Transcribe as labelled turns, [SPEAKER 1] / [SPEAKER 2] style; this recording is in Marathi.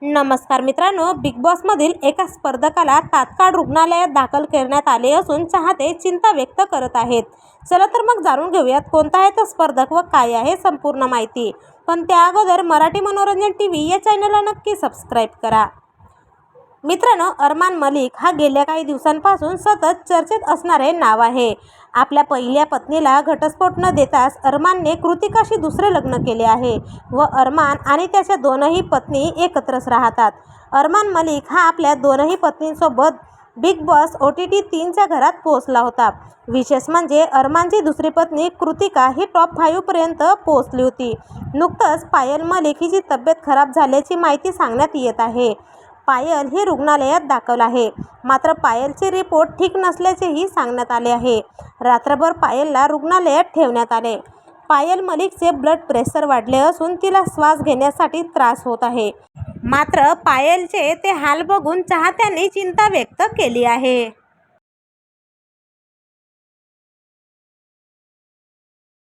[SPEAKER 1] नमस्कार मित्रांनो, बिग बॉसमधील एका स्पर्धकाला तात्काळ रुग्णालयात दाखल करण्यात आले असून चाहते चिंता व्यक्त करत आहेत. चला तर मग जाणून घेऊयात कोणता आहे तो स्पर्धक व काय आहे संपूर्ण माहिती. पण त्या अगोदर मराठी मनोरंजन टीव्ही या चॅनलला नक्की सबस्क्राईब करा. मित्रांनो, अरमान मलिक हा गेल्या काही दिवसांपासून सतत चर्चेत असणारे नाव आहे. आपल्या पहिल्या पत्नीला घटस्फोट न देताच अरमानने कृतिकाशी दुसरे लग्न केले आहे व अरमान आणि त्याच्या दोनही पत्नी एकत्रच राहतात. अरमान मलिक हा आपल्या दोनही पत्नींसोबत बिग बॉस OTT 3च्या घरात पोहोचला होता. विशेष म्हणजे अरमानची दुसरी पत्नी कृतिका ही टॉप 5 पर्यंत पोहोचली होती. नुकतंच पायल मलिक हिची तब्येत खराब झाल्याची माहिती सांगण्यात येत आहे. पायल ही रुग्णालयात दाखल आहे. मात्र पायलचे रिपोर्ट ठीक नसल्याचेही सांगण्यात आले आहे. रात्रभर पायलला रुग्णालयात ठेवण्यात आले. पायल मलिकचे ब्लड प्रेशर वाढले असून तिला श्वास घेण्यासाठी त्रास होत आहे. मात्र पायलचे ते हाल बघून चाहत्यांनी चिंता व्यक्त केली आहे.